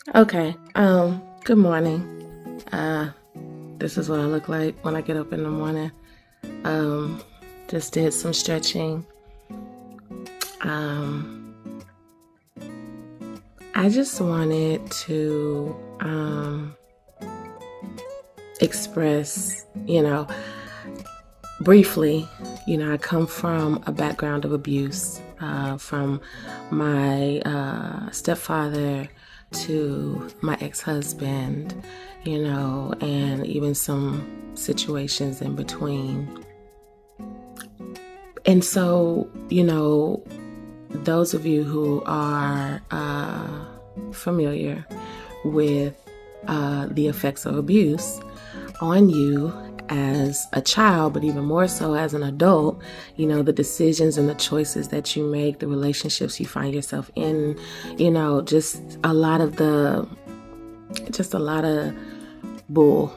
Okay. Good morning. Uh, this is what I look like when I get up in the morning. Um, just did some stretching. Um, I just wanted to express, briefly, I come from a background of abuse, from my stepfather to my ex-husband, and even some situations in between. And so, those of you who are familiar with the effects of abuse on you as a child, but even more so as an adult, the decisions and the choices that you make, the relationships you find yourself in, just a lot of bull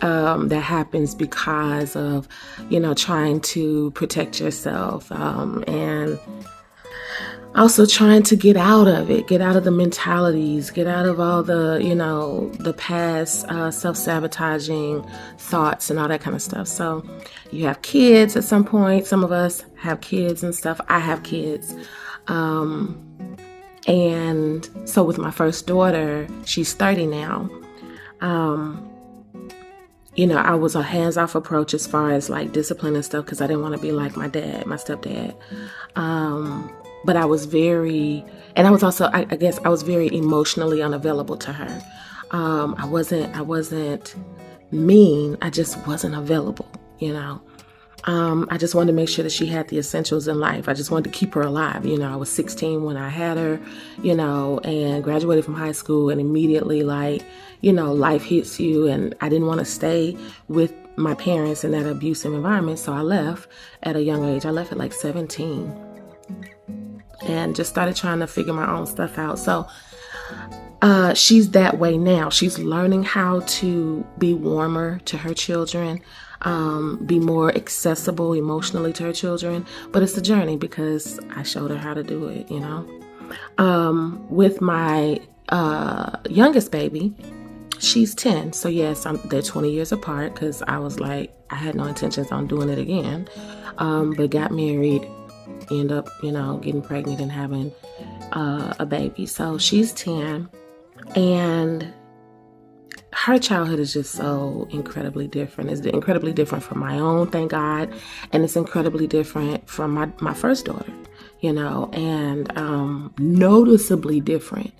that happens because of, trying to protect yourself, and also trying to get out of it, get out of the mentalities, get out of all the, the past self-sabotaging thoughts and all that kind of stuff. So you have kids at some point. Some of us have kids and stuff. I have kids. And so with my first daughter, she's 30 now. I was a hands-off approach as far as like discipline and stuff because I didn't want to be like my dad, my stepdad. But I was and I was also, I guess I was very emotionally unavailable to her. I wasn't mean. I just wasn't available, I just wanted to make sure that she had the essentials in life. I just wanted to keep her alive. I was 16 when I had her, and graduated from high school, and immediately life hits you, and I didn't want to stay with my parents in that abusive environment. So I left at a young age. I left at like 17 and just started trying to figure my own stuff out. So she's that way now. She's learning how to be warmer to her children, be more accessible emotionally to her children. But it's a journey because I showed her how to do it, With my youngest baby, she's 10. So yes, they're 20 years apart because I was like, I had no intentions on doing it again, but got married, end up, getting pregnant and having a baby. So she's 10, and her childhood is just so incredibly different. It's incredibly different from my own, thank God, and it's incredibly different from my first daughter, and noticeably different.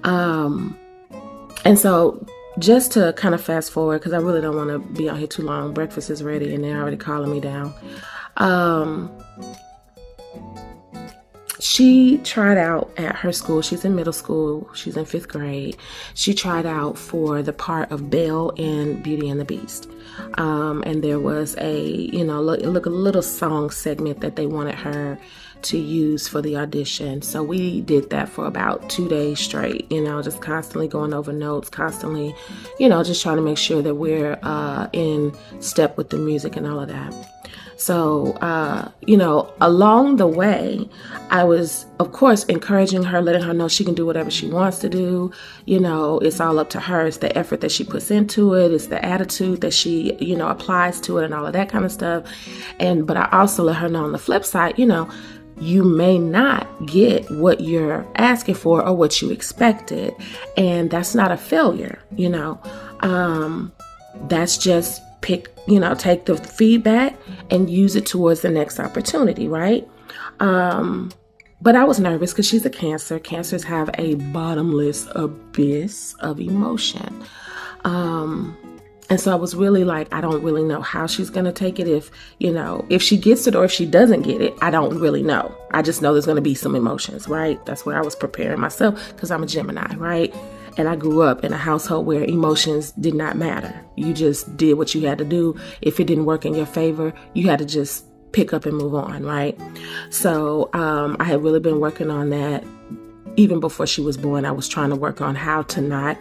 And so just to kind of fast forward, because I really don't want to be out here too long. Breakfast is ready and they're already calling me down. She tried out at her school. She's in middle school. She's in 5th grade. She tried out for the part of Belle in Beauty and the Beast. And there was a little song segment that they wanted her to use for the audition. So we did that for about 2 days straight, just constantly going over notes, constantly, just trying to make sure that we're in step with the music and all of that. So, along the way, I was, of course, encouraging her, letting her know she can do whatever she wants to do. It's all up to her. It's the effort that she puts into it. It's the attitude that she, applies to it and all of that kind of stuff. But I also let her know on the flip side, you may not get what you're asking for or what you expected. And that's not a failure, that's just take the feedback and use it towards the next opportunity, right? But I was nervous because she's a Cancer. Cancers have a bottomless abyss of emotion. And so I was really like, I don't really know how she's going to take it. If she gets it or if she doesn't get it, I don't really know. I just know there's going to be some emotions, right? That's where I was preparing myself because I'm a Gemini, right? And I grew up in a household where emotions did not matter. You just did what you had to do. If it didn't work in your favor, you had to just pick up and move on, right? So I had really been working on that even before she was born. I was trying to work on how to not,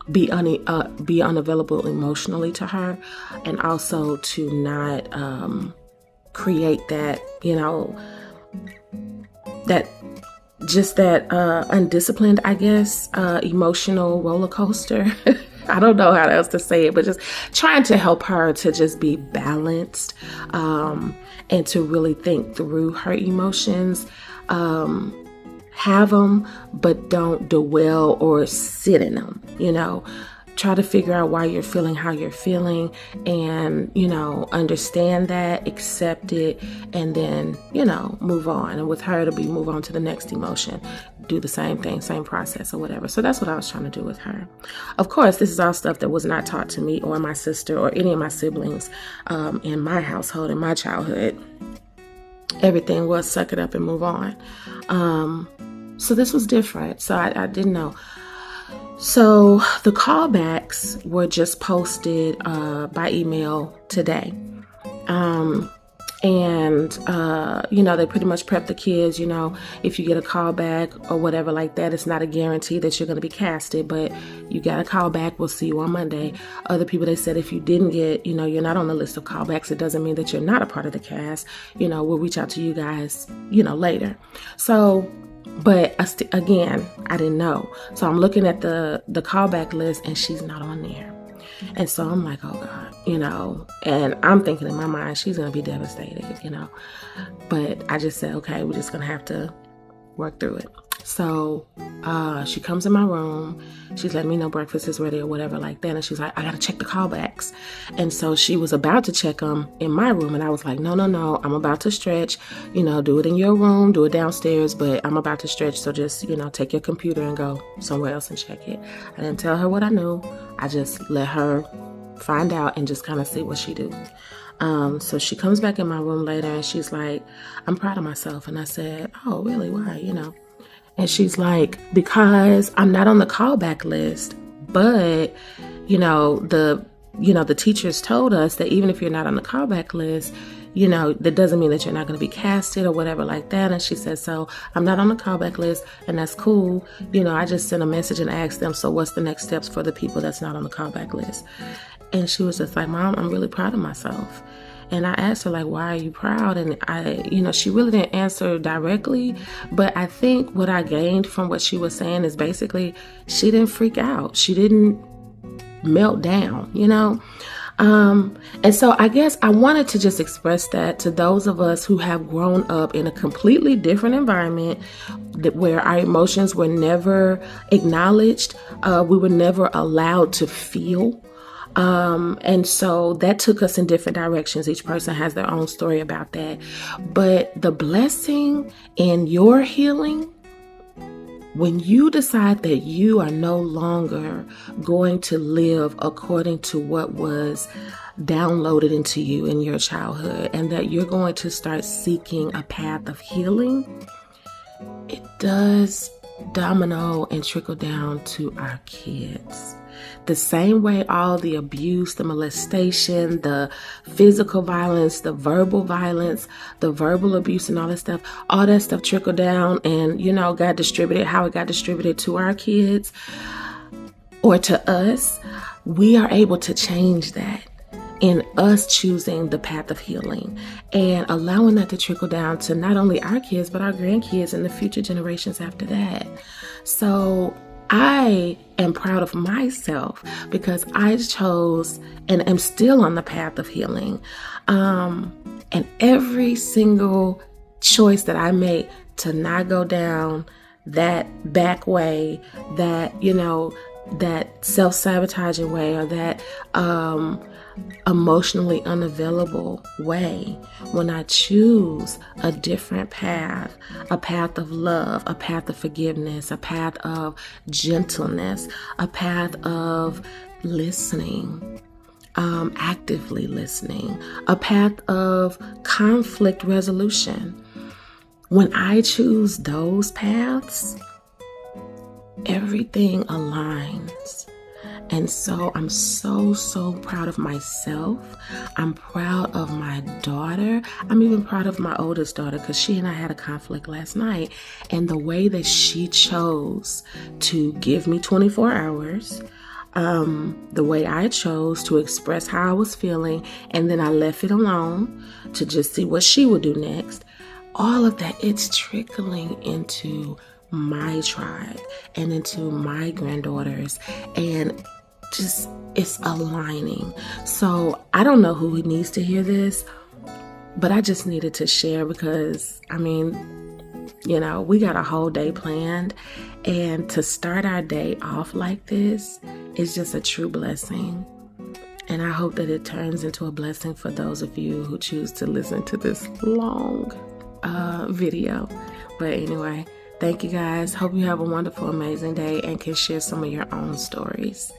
be unavailable emotionally to her, and also to not create that, that just that undisciplined, I guess, emotional roller coaster. I don't know how else to say it, but just trying to help her to just be balanced, and to really think through her emotions. Have them, but don't dwell or sit in them, Try to figure out why you're feeling how you're feeling, and, understand that, accept it, and then, move on. And with her, it'll be move on to the next emotion, do the same thing, same process or whatever. So that's what I was trying to do with her. Of course, this is all stuff that was not taught to me or my sister or any of my siblings in my household, in my childhood. Everything was suck it up and move on. So this was different. So I didn't know. So the callbacks were just posted by email today. They pretty much prep the kids, if you get a call back or whatever like that, it's not a guarantee that you're going to be casted, but you got a call back. We'll see you on Monday. Other people, they said if you didn't get, you're not on the list of callbacks, it doesn't mean that you're not a part of the cast. We'll reach out to you guys, later. So, but again, I didn't know. So I'm looking at the callback list and she's not on there. And so I'm like, oh God, and I'm thinking in my mind, she's going to be devastated, but I just said, okay, we're just going to have to work through it. So she comes in my room. She's letting me know breakfast is ready or whatever like that. And she's like, I got to check the callbacks. And so she was about to check them in my room. And I was like, no, I'm about to stretch, do it in your room, do it downstairs. But I'm about to stretch. So just, take your computer and go somewhere else and check it. I didn't tell her what I knew. I just let her find out and just kind of see what she do. So she comes back in my room later and she's like, I'm proud of myself. And I said, oh, really? Why? And she's like, because I'm not on the callback list, but, the teachers told us that even if you're not on the callback list, that doesn't mean that you're not going to be casted or whatever like that. And she said, so I'm not on the callback list and that's cool. I just sent a message and asked them, so what's the next steps for the people that's not on the callback list? And she was just like, Mom, I'm really proud of myself. And I asked her, like, why are you proud? And she really didn't answer directly. But I think what I gained from what she was saying is basically she didn't freak out. She didn't melt down, And so I guess I wanted to just express that to those of us who have grown up in a completely different environment where our emotions were never acknowledged. We were never allowed to feel. And so that took us in different directions. Each person has their own story about that. But the blessing in your healing, when you decide that you are no longer going to live according to what was downloaded into you in your childhood, and that you're going to start seeking a path of healing, it does domino and trickle down to our kids. The same way all the abuse, the molestation, the physical violence, the verbal violence, the verbal abuse and all that stuff trickled down and, got distributed, how it got distributed to our kids or to us, we are able to change that in us choosing the path of healing and allowing that to trickle down to not only our kids, but our grandkids and the future generations after that. So I am proud of myself because I chose and am still on the path of healing. And every single choice that I make to not go down that back way, that, that self-sabotaging way or that emotionally unavailable way, when I choose a different path, a path of love, a path of forgiveness, a path of gentleness, a path of listening, actively listening, a path of conflict resolution. When I choose those paths, everything aligns. And so I'm so proud of myself. I'm proud of my daughter. I'm even proud of my oldest daughter because she and I had a conflict last night. And the way that she chose to give me 24 hours, the way I chose to express how I was feeling, and then I left it alone to just see what she would do next. all of that, it's trickling into my tribe and into my granddaughters, and just it's aligning. So I don't know who needs to hear this, but I just needed to share because, I mean, you know, we got a whole day planned, and to start our day off like this is just a true blessing. And I hope that it turns into a blessing for those of you who choose to listen to this long video. But anyway, thank you guys. Hope you have a wonderful, amazing day and can share some of your own stories.